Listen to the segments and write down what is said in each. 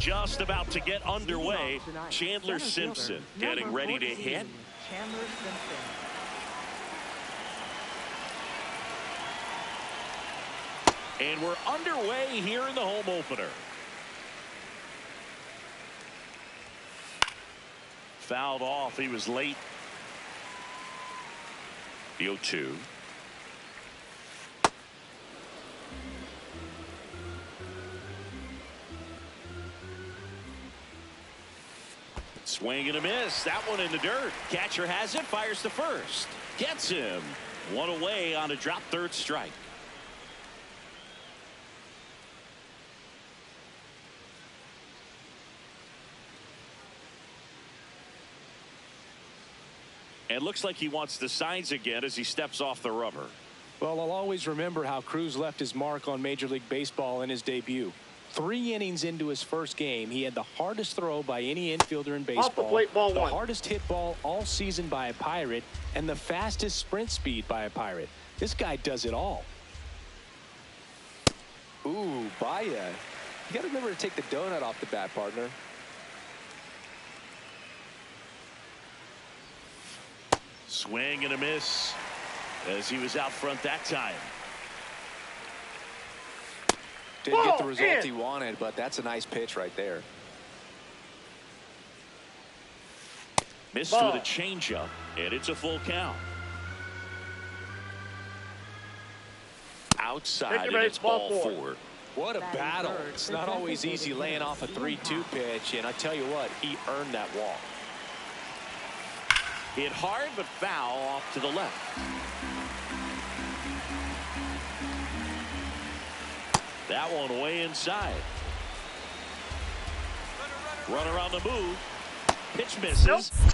just about to get underway. Chandler Simpson getting ready to hit. Chandler Simpson. And we're underway here in the home opener. Fouled off. He was late. The 0-2. Swing and a miss. That one in the dirt. Catcher has it. Fires to first. Gets him. One away on a drop third strike. And looks like he wants the signs again as he steps off the rubber. Well, I'll always remember how Cruz left his mark on Major League Baseball in his debut. 3 innings into his first game, he had the hardest throw by any infielder in baseball, off the plate, ball the one. hardest hit ball all season by a Pirate, and the fastest sprint speed by a Pirate. This guy does it all. Ooh, Baez. You got to remember to take the donut off the bat, partner. Swing and a miss as he was out front that time. Didn't get the result he wanted, but that's a nice pitch right there. Missed with a changeup, and it's a full count. Outside, and it's ball 4. What a battle. It's not always easy laying off a 3-2 pitch, and I tell you what, he earned that walk. Hit hard, but foul off to the left. That one way inside. Runner on the move. Pitch misses. Nope.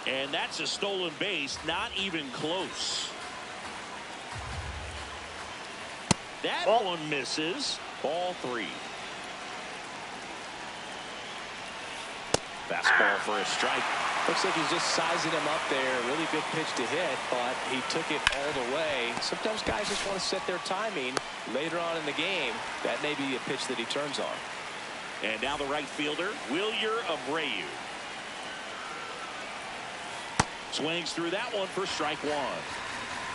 And that's a stolen base, not even close. That one misses. Ball 3. Fastball for a strike. Looks like he's just sizing him up there. Really good pitch to hit, but he took it all the way. Sometimes guys just want to set their timing later on in the game. That may be a pitch that he turns on. And now the right fielder, Wilyer Abreu. Swings through that one for strike 1.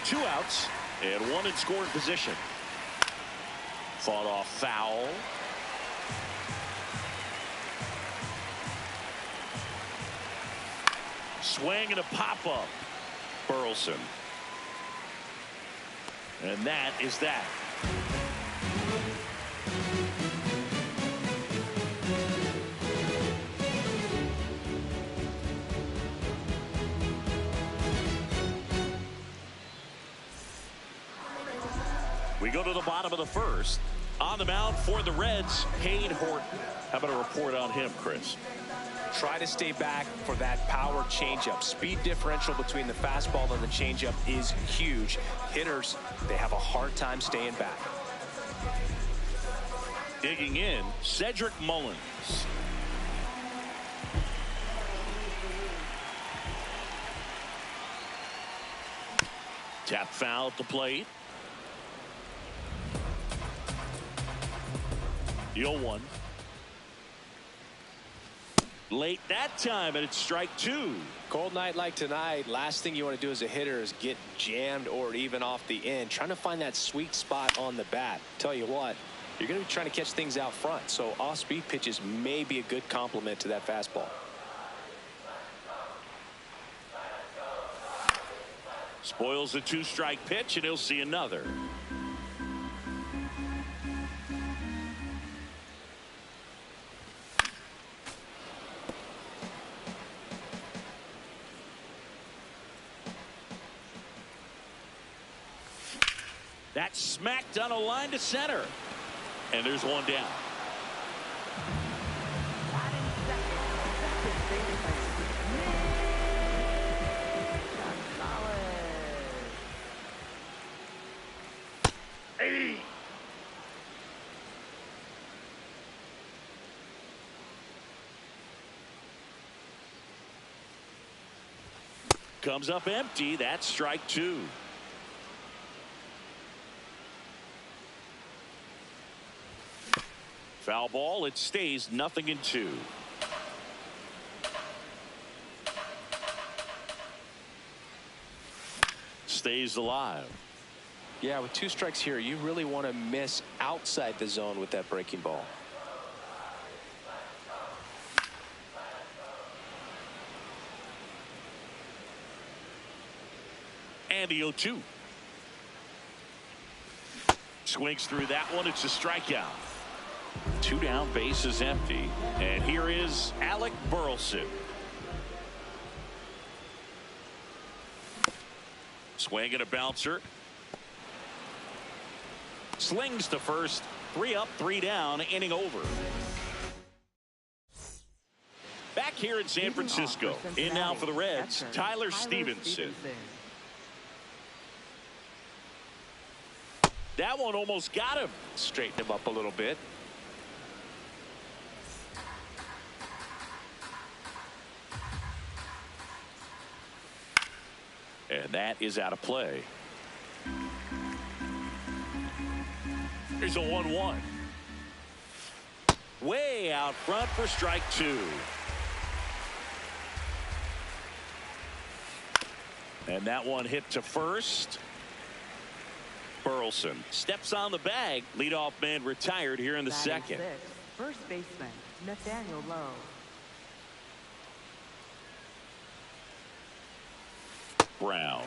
2 outs and 1 in scoring position. Fought off foul. Swing and a pop-up. Burleson. And that is that. We go to the bottom of the first. On the mound for the Reds, Cade Horton. How about a report on him, Chris? Try to stay back for that power changeup. Speed differential between the fastball and the changeup is huge. Hitters, they have a hard time staying back. Digging in, Cedric Mullins. Tap foul at the plate. The 0-1. Late that time, and it's strike 2. Cold night like tonight, last thing you want to do as a hitter is get jammed or even off the end. Trying to find that sweet spot on the bat. Tell you what, you're going to be trying to catch things out front, so off-speed pitches may be a good complement to that fastball. Spoils a 2-strike pitch, and he'll see another. That's smacked on a line to center. And there's one down. Hey. Comes up empty. That's strike 2. Foul ball. It stays 0-2. Stays alive. Yeah, with 2 strikes here, you really want to miss outside the zone with that breaking ball. And the 0-2. Swings through that one. It's a strikeout. 2 down, base is empty. And here is Alec Burleson. Swing and a bouncer. Slings to first. 3 up, 3 down, inning over. Back here in San Francisco. In now for the Reds, Tyler Stevenson. That one almost got him. Straighten him up a little bit. And that is out of play. Here's a 1-1. Way out front for strike 2. And that one hit to first. Burleson steps on the bag. Leadoff man retired here in the second. First baseman Nathaniel Lowe. Brown.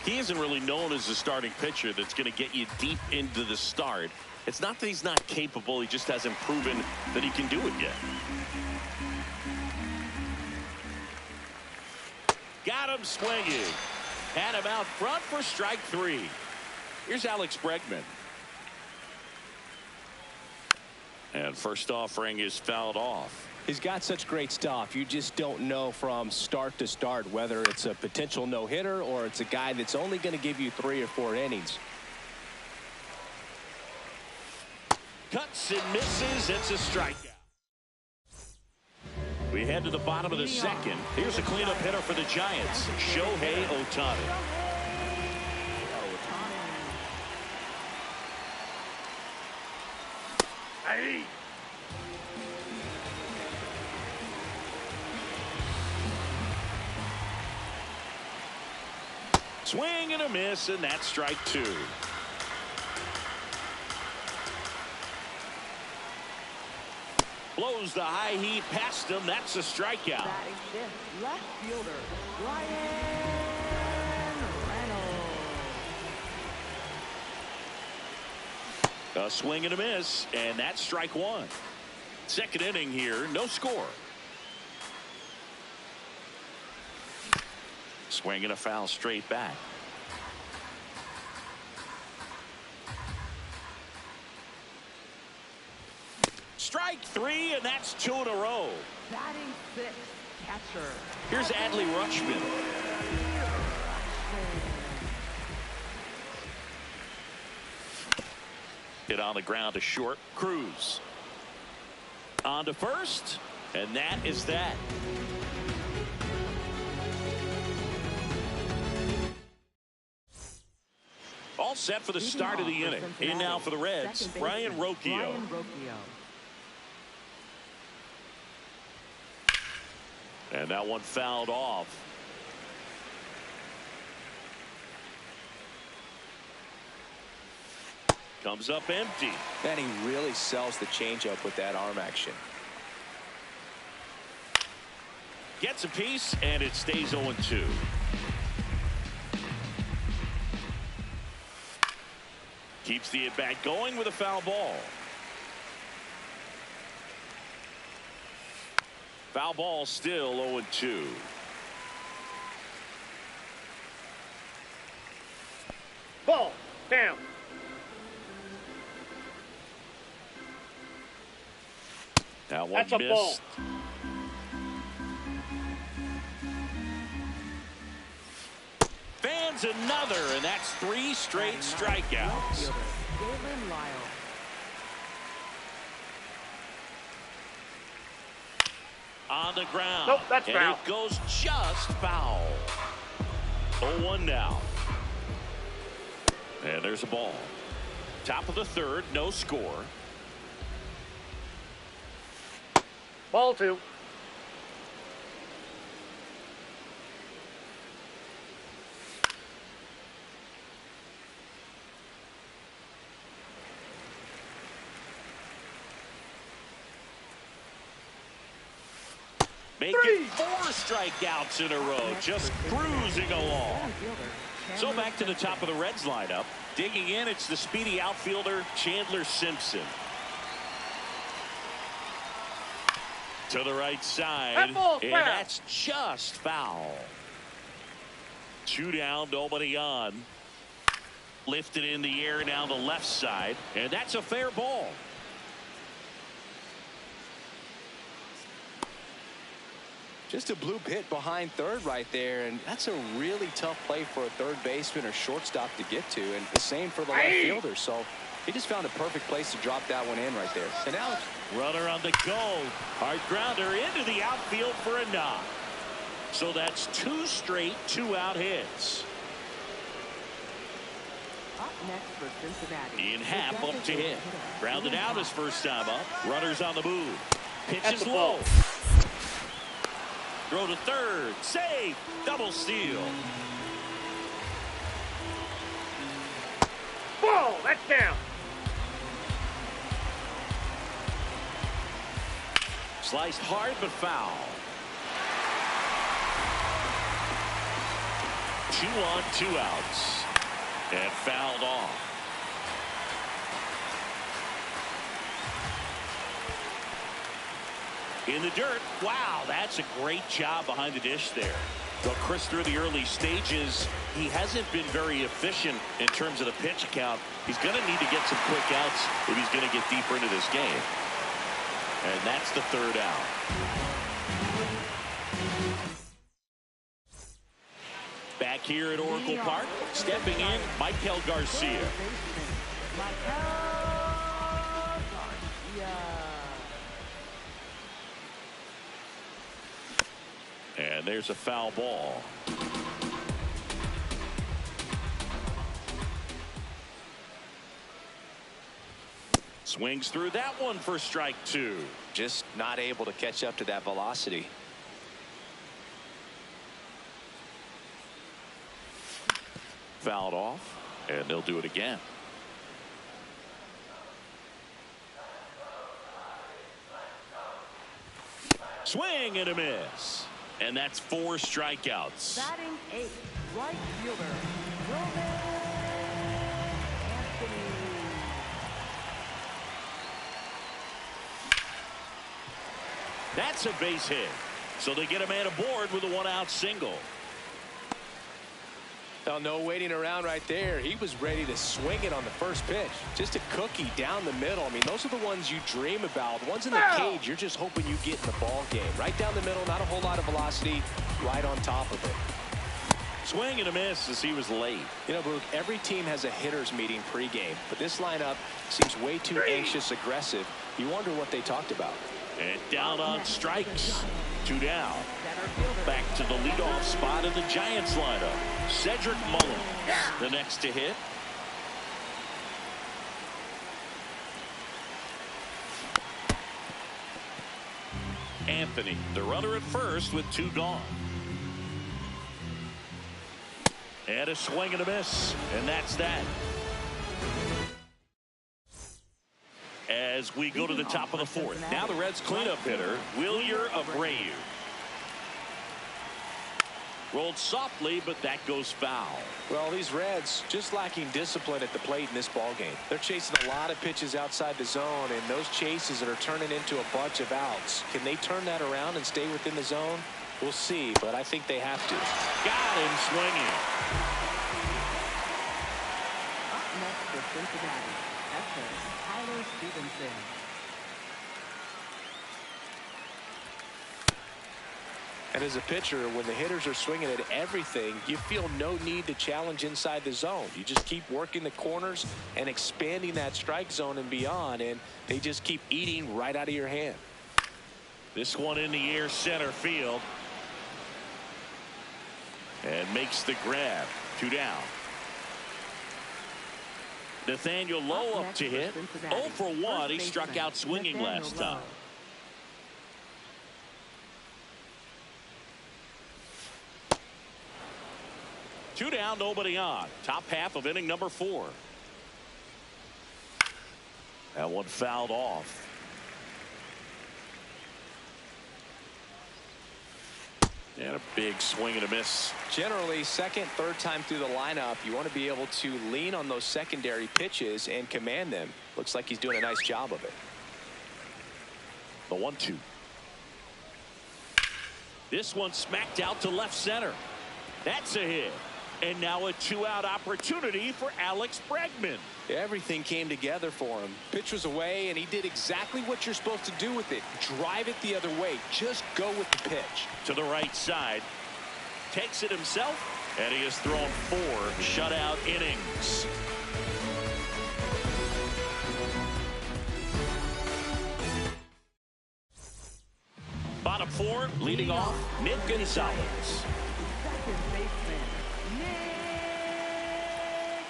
He isn't really known as a starting pitcher that's going to get you deep into the start. It's not that he's not capable. He just hasn't proven that he can do it yet. Got him swinging. Had him out front for strike 3. Here's Alex Bregman. And first offering is fouled off. He's got such great stuff. You just don't know from start to start whether it's a potential no-hitter or it's a guy that's only going to give you 3 or 4 innings. Cuts and misses. It's a strikeout. We head to the bottom of the second. Here's a cleanup hitter for the Giants, Shohei Ohtani. Hey. Swing and a miss, and that's strike 2. Blows the high heat past him. That's a strikeout. Batting fifth, left fielder Ryan Reynolds. A swing and a miss, and that's strike 1. Second inning here, no score. Swing and a foul straight back. Strike 3, and that's 2 in a row. Batting sixth, catcher. Here's Adley Rutschman. Hit on the ground to short. Cruz. On to first, and that is that. All set for the start of the inning. In now for the Reds, Brian Rocchio. And that one fouled off. Comes up empty. And he really sells the changeup with that arm action. Gets a piece, and it stays 0-2. Keeps the at-bat going with a foul ball. Foul ball still 0-2. Ball down. That one That's a ball. missed. Fans another, and that's 3 straight strikeouts. Galen Lyle. On the ground. Nope, that's and foul. it goes just foul. 0-1 now. And there's a ball. Top of the third, no score. Ball 2. Making 4 strikeouts in a row, just cruising along. So back to the top of the Reds lineup. Digging in, it's the speedy outfielder, Chandler Simpson. To the right side, and that's just foul. 2 down, nobody on. Lifted in the air down the left side, and that's a fair ball. Just a bloop hit behind third right there, and that's a really tough play for a third baseman or shortstop to get to, and the same for the left fielder. So he just found a perfect place to drop that one in right there. And now runner on the go. Hard grounder into the outfield for a knock. So that's 2 straight 2-out hits. Up next for Cincinnati. In half up to hit. Grounded out his first time up. Runners on the move. Pitches low. Throw to third. Save. Double steal. Ball. That's down. Sliced hard but foul. 2 on, 2 outs. And fouled off. In the dirt. Wow, that's a great job behind the dish there. But Chris, through the early stages, he hasn't been very efficient in terms of the pitch count. He's going to need to get some quick outs if he's going to get deeper into this game. And that's the 3rd out. Back here at Oracle Park, stepping in, Michael Garcia. And there's a foul ball. Swings through that one for strike 2. just not able to catch up to that velocity. Fouled off, and they'll do it again. Swing and a miss. And that's 4 strikeouts. Batting 8th, right fielder, Roman Anthony. That's a base hit. So they get a man aboard with a 1-out single. Oh, no waiting around right there. He was ready to swing it on the first pitch. Just a cookie down the middle. I mean, those are the ones you dream about. The ones in the cage, you're just hoping you get in the ball game. Right down the middle, not a whole lot of velocity, right on top of it. Swing and a miss as he was late. You know, Brooke, every team has a hitters meeting pregame, but this lineup seems way too anxious, aggressive. You wonder what they talked about. And down on strikes. 2 down. Back to the leadoff spot in the Giants lineup. Cedric Mullins, the next to hit. Anthony, the runner at first with 2 gone. And a swing and a miss. And that's that. As we go to the top of the 4th. Now the Reds cleanup hitter, Wilyer Abreu. Rolled softly, but that goes foul. Well, these Reds just lacking discipline at the plate in this ball game. They're chasing a lot of pitches outside the zone, and those chases that are turning into a bunch of outs. Can they turn that around and stay within the zone? We'll see, but I think they have to. Got him swinging. Up next for Cincinnati, catcher Tyler Stevenson. And as a pitcher, when the hitters are swinging at everything, you feel no need to challenge inside the zone. You just keep working the corners and expanding that strike zone and beyond, and they just keep eating right out of your hand. This one in the air center field. And makes the grab. 2 down. Nathaniel Lowe up to hit. 0 for 1. He struck out swinging last time. 2 down, nobody on. Top half of inning number 4. That one fouled off. And a big swing and a miss. Generally, second, third time through the lineup, you want to be able to lean on those secondary pitches and command them. Looks like he's doing a nice job of it. The 1-2. This one smacked out to left center. That's a hit. And now a 2-out opportunity for Alex Bregman. Everything came together for him. Pitch was away, and he did exactly what you're supposed to do with it. Drive it the other way. Just go with the pitch. To the right side. Takes it himself. And he has thrown 4 shutout innings. Bottom 4, leading off, Nick Gonzalez. Second baseman, Nick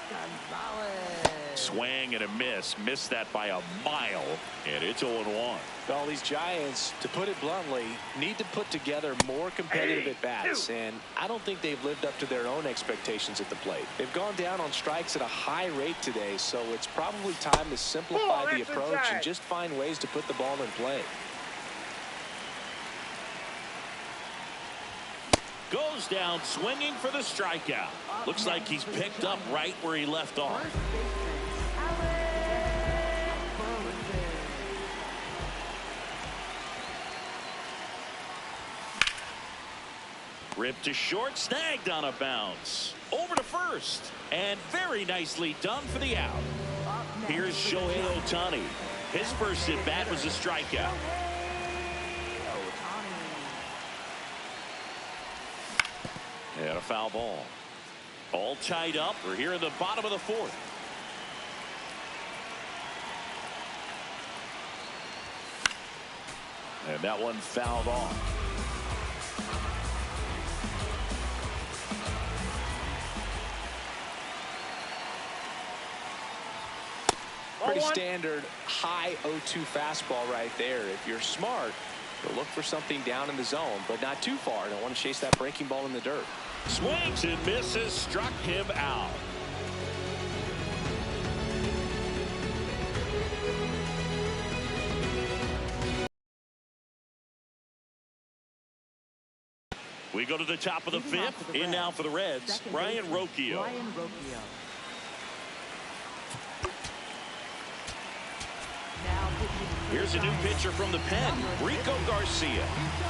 Gonzalez. Swing and a miss. Missed that by a mile. And it's 0-1. Well, these Giants, to put it bluntly, need to put together more competitive at-bats. And I don't think they've lived up to their own expectations at the plate. They've gone down on strikes at a high rate today. So it's probably time to simplify the approach and just find ways to put the ball in play. Goes down swinging for the strikeout. Looks like he's picked up right where he left off. First baseman, Alex Burleson. Ripped to short, snagged on a bounce. Over to first. And very nicely done for the out. Up next Here's for the Shohei Giants. Ohtani. His first at bat was a strikeout. And a foul ball. All tied up. We're here in the bottom of the 4th. And that one fouled off. Pretty standard high 0-2 fastball right there. If you're smart, you'll look for something down in the zone, but not too far. Don't want to chase that breaking ball in the dirt. Swings and misses, struck him out. We go to the top of the 5th. In now for the Reds, Second Brian baseman, Rocchio. Brian Rocchio. Now pitching for Here's the a new Giants. pitcher from the pen, Rico Garcia.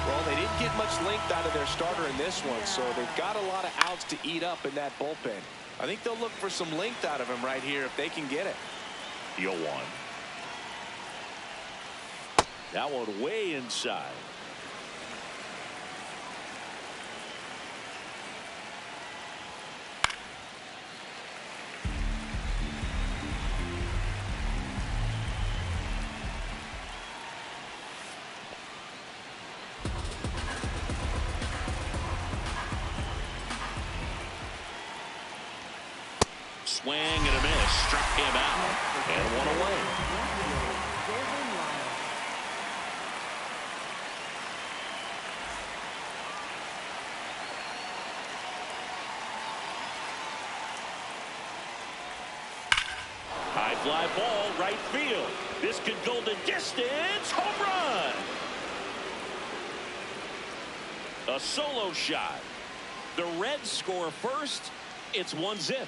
Well, they didn't get much length out of their starter in this one, so they've got a lot of outs to eat up in that bullpen. I think they'll look for some length out of him right here if they can get it. The 0-1. That one way inside. Swing and a miss. Struck him out. And one away. High fly ball, right field. This could go the distance. Home run. A solo shot. The Reds score first. It's 1-0.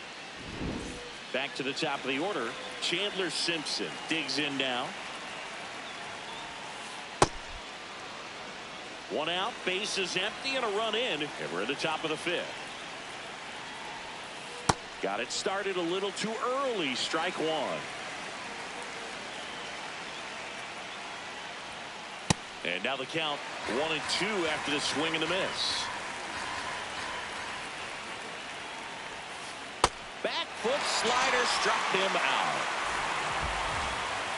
Back to the top of the order. Chandler Simpson digs in now. One out, base is empty, and a run in, and we're at the top of the 5th. Got it started a little too early. Strike 1. And now the count 1-2 after the swing and the miss. Back foot slider struck him out.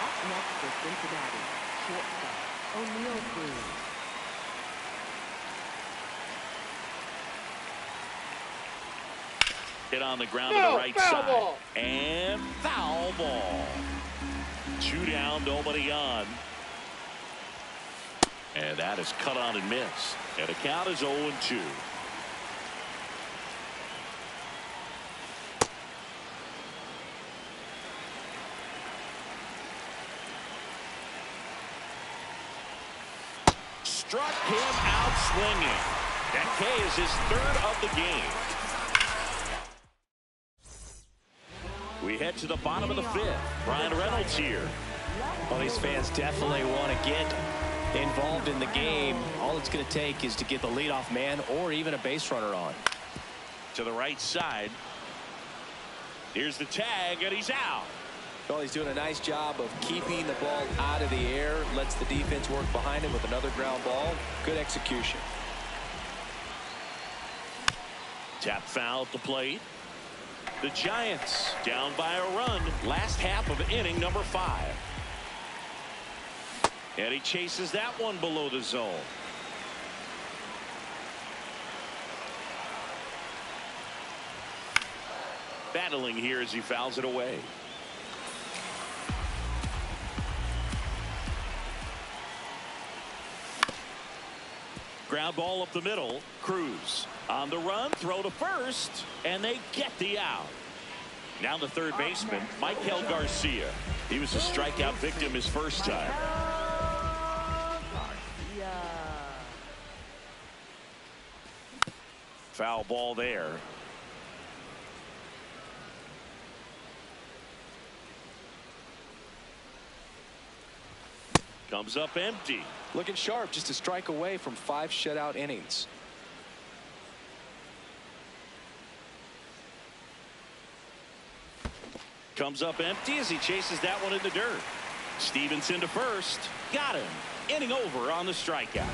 Up next for Cincinnati, shortstop O'Neal Cruz. Hit on the ground to the right side. Ball. And foul ball. 2 down, nobody on. And that is cut on and missed. And the count is 0-2. struck him out swinging. That K is his third of the game. We head to the bottom of the fifth. Brian Reynolds here. Well, these fans definitely want to get involved in the game. All it's going to take is to get the leadoff man or even a base runner on. To the right side. Here's the tag, and he's out. Well, he's doing a nice job of keeping the ball out of the air. Lets the defense work behind him with another ground ball. Good execution. Tap foul at the plate. The Giants down by a run. Last half of inning number 5. And he chases that one below the zone. Battling here as he fouls it away. Ground ball up the middle. Cruz on the run, throw to first, and they get the out. Now the third baseman, Michael Garcia. He was a strikeout victim his first time. Foul ball there. Comes up empty. Looking sharp, just a strike away from 5 shutout innings. Comes up empty as he chases that one in the dirt. Stevenson to first. Got him. Inning over on the strikeout.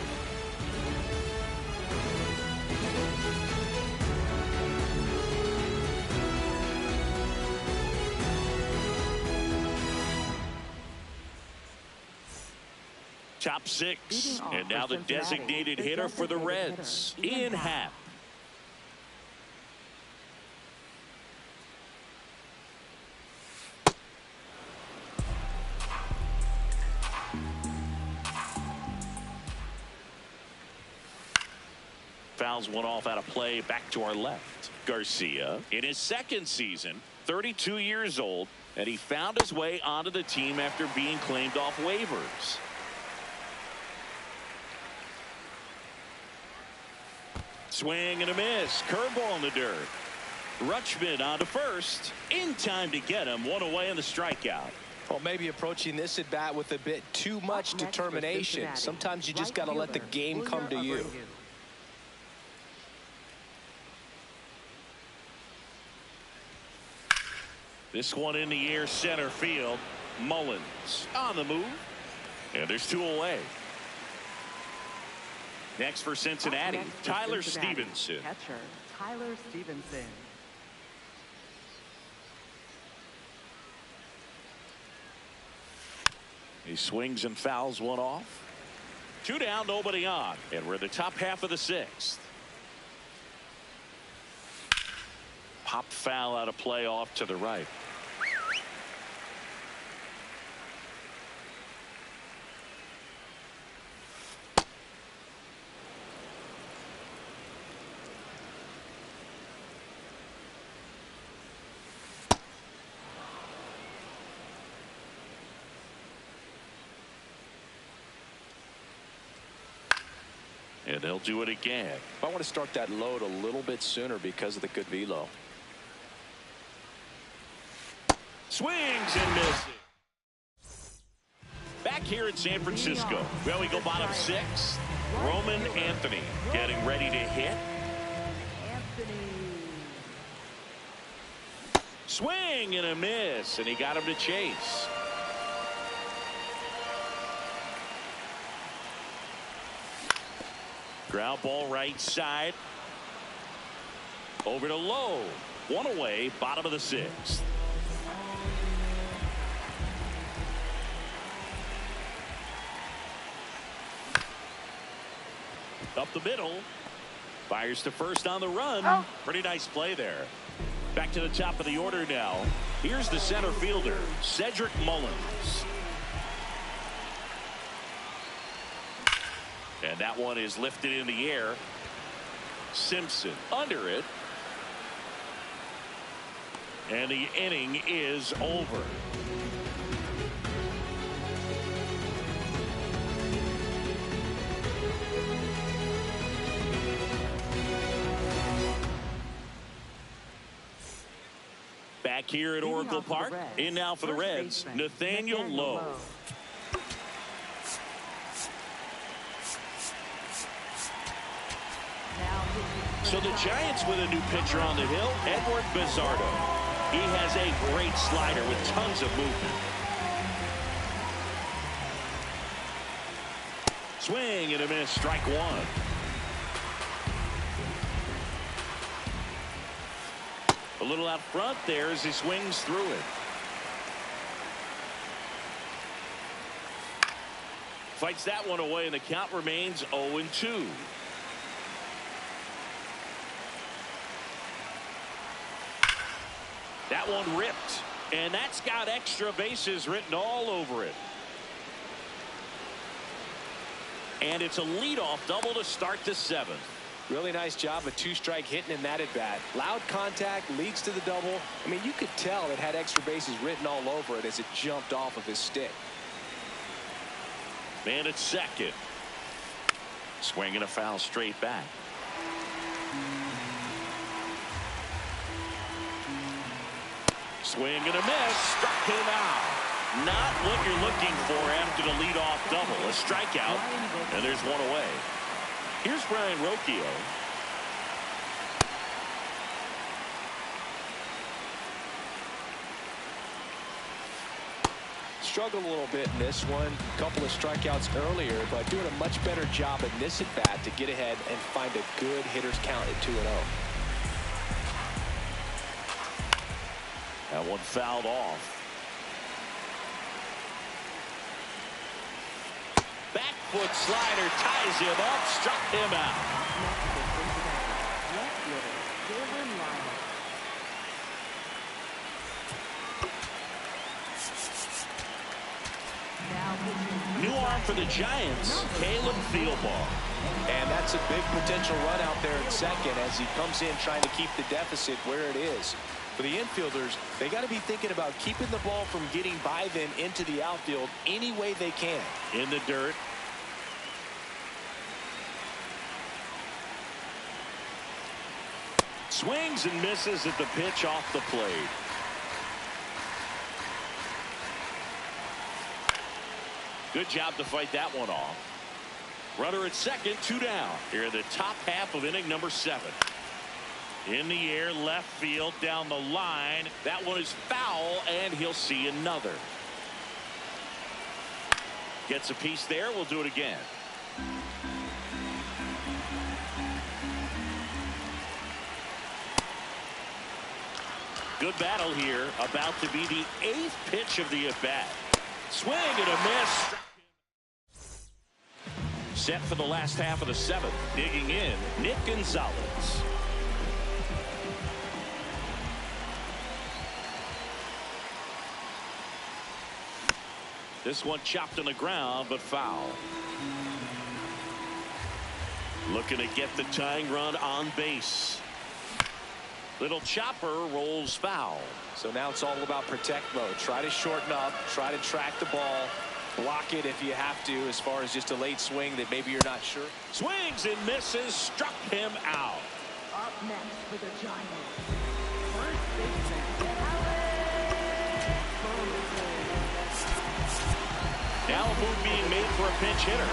Top 6. And now the designated hitter for the Reds, Ian Happ. Fouls one off out of play, back to our left. Garcia in his second season, 32 years old, and he found his way onto the team after being claimed off waivers. Swing and a miss. Curveball in the dirt. Rutschman on to first. In time to get him. One away in the strikeout. Well, maybe approaching this at bat with a bit too much determination. Sometimes you just got to let the game come to you. This one in the air, center field. Mullins on the move. And there's 2 away. Next for Cincinnati, Tyler Stevenson. Catcher, Tyler Stevenson. He swings and fouls one off. 2 down, nobody on. And we're in the top half of the 6th. Pop foul out of play off to the right. And they'll do it again. I want to start that load a little bit sooner because of the good velo. Swings and misses. Back here in San Francisco. Well, we go bottom 6th. Roman Anthony getting ready to hit. Swing and a miss, and he got him to chase. Ground ball right side. Over to Lowe. 1 away, bottom of the 6th. Up the middle. Fires to first on the run. Pretty nice play there. Back to the top of the order now. Here's the center fielder, Cedric Mullins. And that one is lifted in the air. Simpson under it. And the inning is over. back here at Oracle Park. In now for the Reds, Nathaniel Lowe. So the Giants with a new pitcher on the hill, Edward Bizzardo. He has a great slider with tons of movement. Swing and a miss, strike one. A little out front there as he swings through it. Fights that one away, and the count remains 0-2. That one ripped, and that's got extra bases written all over it. And it's a leadoff double to start the seventh. Really nice job of two-strike hitting in that at-bat. Loud contact leads to the double. I mean, you could tell it had extra bases written all over it as it jumped off of his stick. Man at second. Swinging a foul straight back. Swing and a miss. Struck him out. Not what you're looking for after the leadoff double. A strikeout, and there's one away. Here's Brian Rocchio. Struggled a little bit in this one. A couple of strikeouts earlier, but doing a much better job in this at-bat to get ahead and find a good hitter's count at 2-0. That one fouled off. Back foot slider ties him up, struck him out. New arm for the Giants, Caleb Thielbar. And that's a big potential run out there in second as he comes in trying to keep the deficit where it is. For the infielders, they got to be thinking about keeping the ball from getting by them into the outfield any way they can. In the dirt. Swings and misses at the pitch off the plate. Good job to fight that one off. Runner at second, 2 down. Here in the top half of inning number 7. In the air, left field, down the line. That one is foul, and he'll see another. Gets a piece there. We'll do it again. Good battle here. About to be the 8th pitch of the at-bat. Swing and a miss. Set for the last half of the 7th. Digging in, Nick Gonzalez. This one chopped on the ground, but foul. Looking to get the tying run on base. Little chopper rolls foul. So now it's all about protect mode. Try to shorten up, try to track the ball, block it if you have to, as far as just a late swing that maybe you're not sure. Swings and misses, struck him out. Up next for the Giants, first baseman, Now a move being made for a pinch hitter.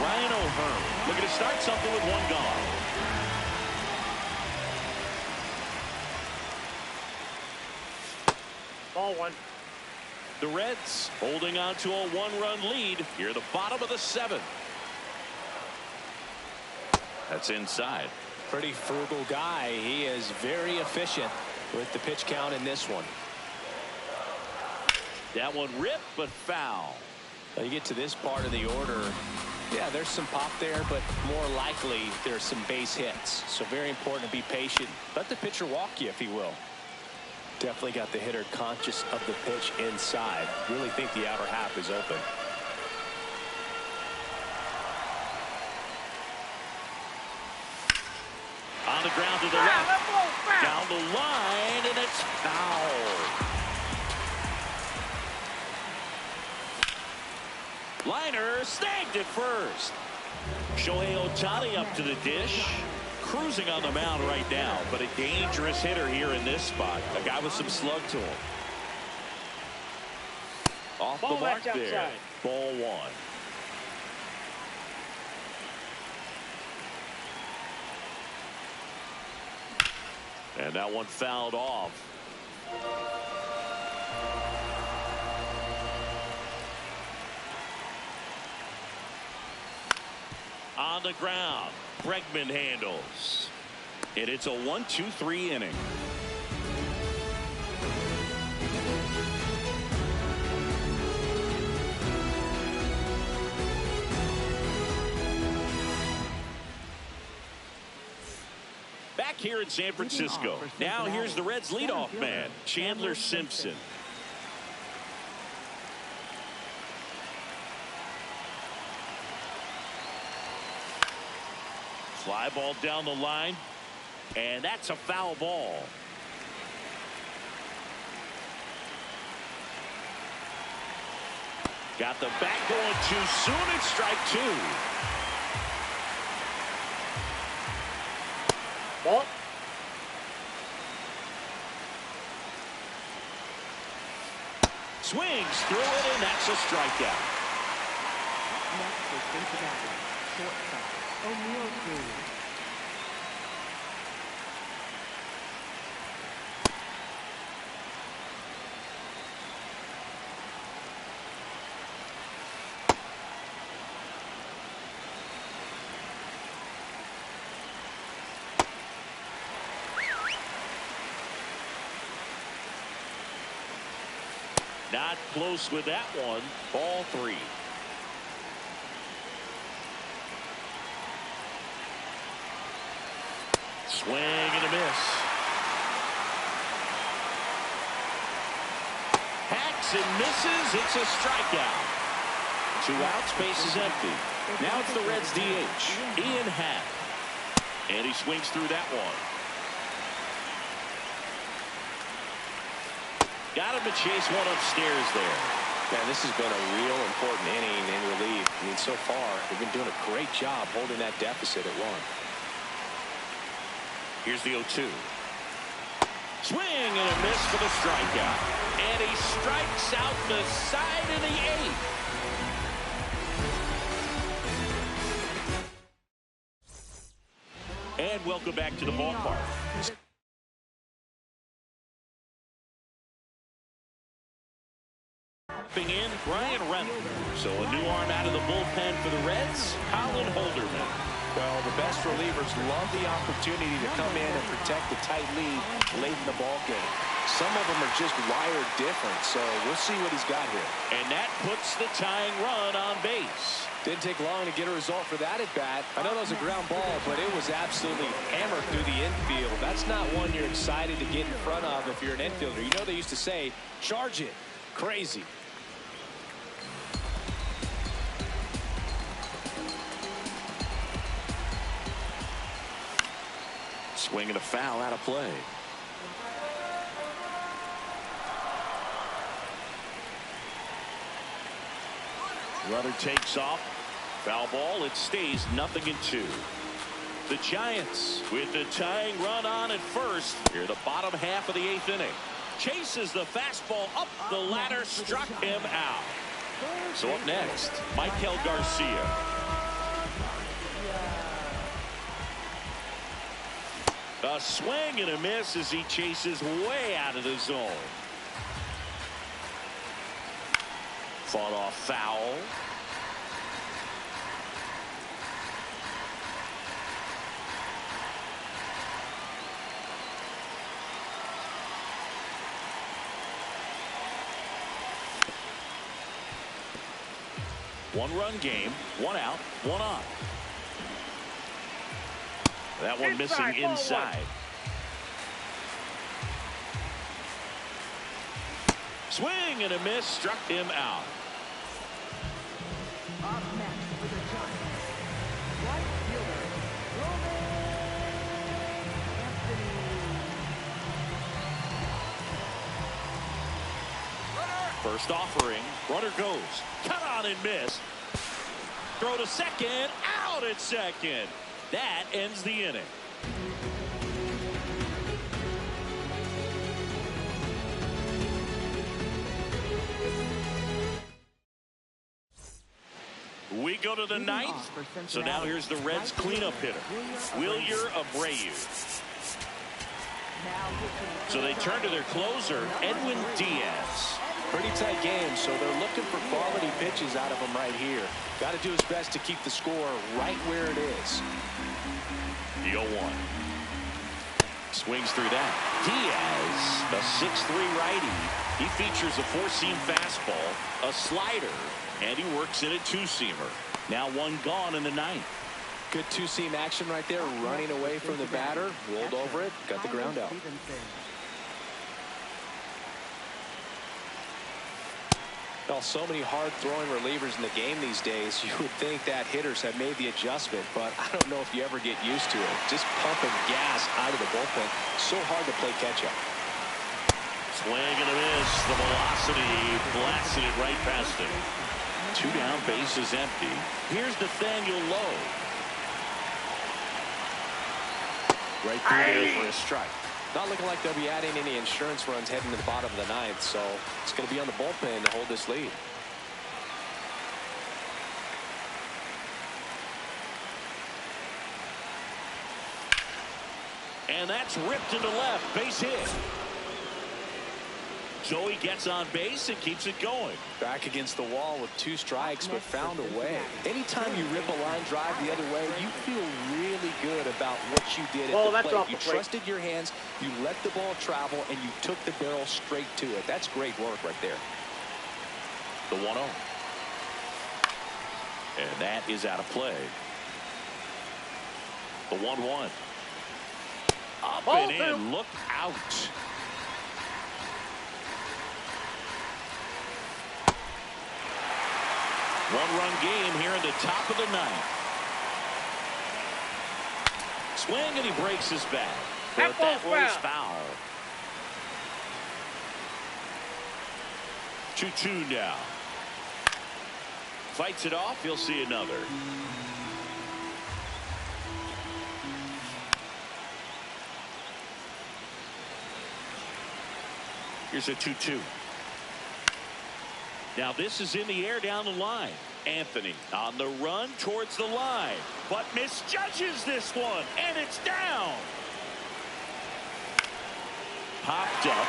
Ryan O'Hearn looking to start something with one gone. Ball one. The Reds holding on to a 1-run lead here at the bottom of the 7th. That's inside. Pretty frugal guy. He is very efficient with the pitch count in this one. That one ripped, but foul. Now you get to this part of the order. Yeah, there's some pop there, but more likely there's some base hits. So very important to be patient. Let the pitcher walk you, if he will. Definitely got the hitter conscious of the pitch inside. Really think the outer half is open. On the ground to the left. Down the line, and it's foul. Liner snagged it first. Shohei Ohtani up to the dish. cruising on the mound right now, but a dangerous hitter here in this spot. A guy with some slug to him. Off the mark there. Ball one. And that one fouled off. On the ground, Bregman handles. And it's a 1-2-3 inning. Back here in San Francisco. Now here's the Reds leadoff man, Chandler Simpson. Fly ball down the line, and that's a foul ball. Got the bat going too soon. It's strike two. Ball. Swings through it, and that's a strikeout. Next is Cincinnati. Shortstop, O'Neal Cruz. Not close with that one. Ball three. Swing and a miss. Hacks and misses. It's a strikeout. 2 outs, base is empty. Now it's the Reds DH, Ian Happ. And he swings through that one. Got him to chase one upstairs there. Man, this has been a real important inning in relief. I mean, so far, they've been doing a great job holding that deficit at 1. Here's the 0-2. Swing and a miss for the strikeout. And he strikes out the side of the 8th. And welcome back to the ballpark. In Brian Reynolds. So a new arm out of the bullpen for the Reds, Colin Holderman. Well, the best relievers love the opportunity to come in and protect the tight lead late in the ball game. Some of them are just wired different, so we'll see what he's got here. And that puts the tying run on base. Didn't take long to get a result for that at bat. I know that was a ground ball, but it was absolutely hammered through the infield. That's not one you're excited to get in front of if you're an infielder. You know they used to say, charge it. Crazy. Swing and a foul out of play. Runner takes off. Foul ball. It stays 0-2. The Giants with the tying run on at first. Here the bottom half of the 8th inning. Chases the fastball up the ladder. Struck him out. So up next, Michael Garcia. A swing and a miss as he chases way out of the zone. Fought off foul. One-run game, 1 out, 1 on. That one missing inside. Swing and a miss, struck him out. Up next for the Giants, right fielder, Anthony. First offering, runner goes. Cut on and miss. Throw to second, out at second. That ends the inning. We go to the ninth. So now here's the Reds cleanup hitter, Wilyer Abreu. So they turn to their closer, Edwin Diaz. Pretty tight game, so they're looking for quality pitches out of him right here. Got to do his best to keep the score right where it is. The 0-1. Swings through that. Diaz, a 6'3" righty. He features a four-seam fastball, a slider, and he works in a two-seamer. Now one gone in the ninth. Good two-seam action right there, running away from the batter, rolled over it, got the ground out. Well, so many hard-throwing relievers in the game these days, you would think that hitters have made the adjustment, but I don't know if you ever get used to it. Just pumping gas out of the bullpen, so hard to play catch-up. Swing and a miss. The velocity blasted it right past him. 2 down, bases empty. Here's Nathaniel Lowe. Right through there for a strike. Not looking like they'll be adding any insurance runs heading to the bottom of the ninth, so it's going to be on the bullpen to hold this lead. And that's ripped into left. Base hit. Joey gets on base and keeps it going. Back against the wall with 2 strikes, but found a way. Anytime you rip a line drive the other way, you feel really good about what you did at the plate. You trusted your hands, you let the ball travel, and you took the barrel straight to it. That's great work right there. The 1-0. And that is out of play. The 1-1. Up and in. Look out. One-run game here in the top of the ninth. Swing and he breaks his bat. But that was foul. 2-2 now. Fights it off. He'll see another. Here's a 2-2. Now this is in the air down the line. Anthony on the run towards the line, but misjudges this one, and it's down. Popped up.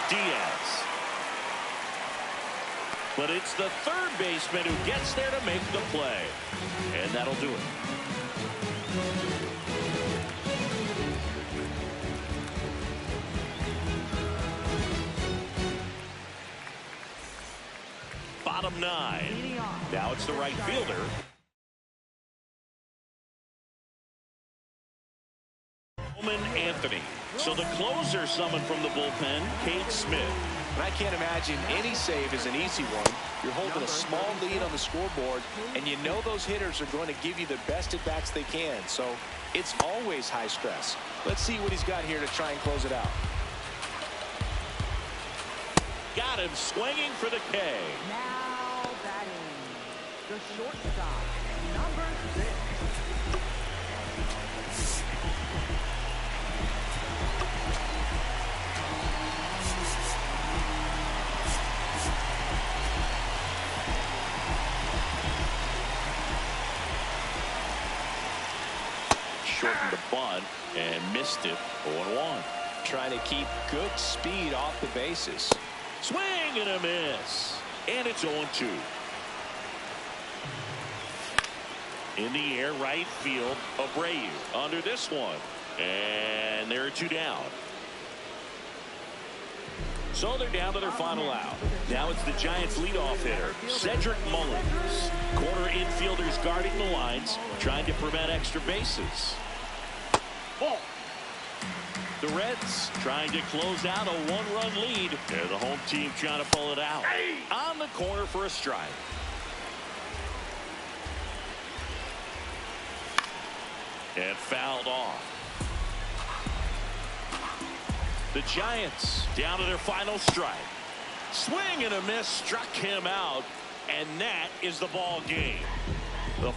Diaz. But it's the third baseman who gets there to make the play. And that'll do it. Bottom 9. Now it's the right fielder. Anthony. So the closer summoned from the bullpen, Cade Smith. And I can't imagine any save is an easy one. You're holding a small lead on the scoreboard, and you know those hitters are going to give you the best at-bats they can. So it's always high stress. Let's see what he's got here to try and close it out. Got him swinging for the K. Now batting, the shortstop, number 6. Shortened the bunt and missed it. 0-1. Trying to keep good speed off the bases. Swing and a miss. And it's 0-2. In the air, right field, Abreu under this one. And there are 2 down. So they're down to their final out. Now it's the Giants' leadoff hitter, Cedric Mullins. Corner infielders guarding the lines, trying to prevent extra bases. Ball. The Reds trying to close out a 1-run lead. And the home team trying to pull it out. On the corner for a strike. And fouled off. The Giants down to their final strike. Swing and a miss struck him out. And that is the ball game. The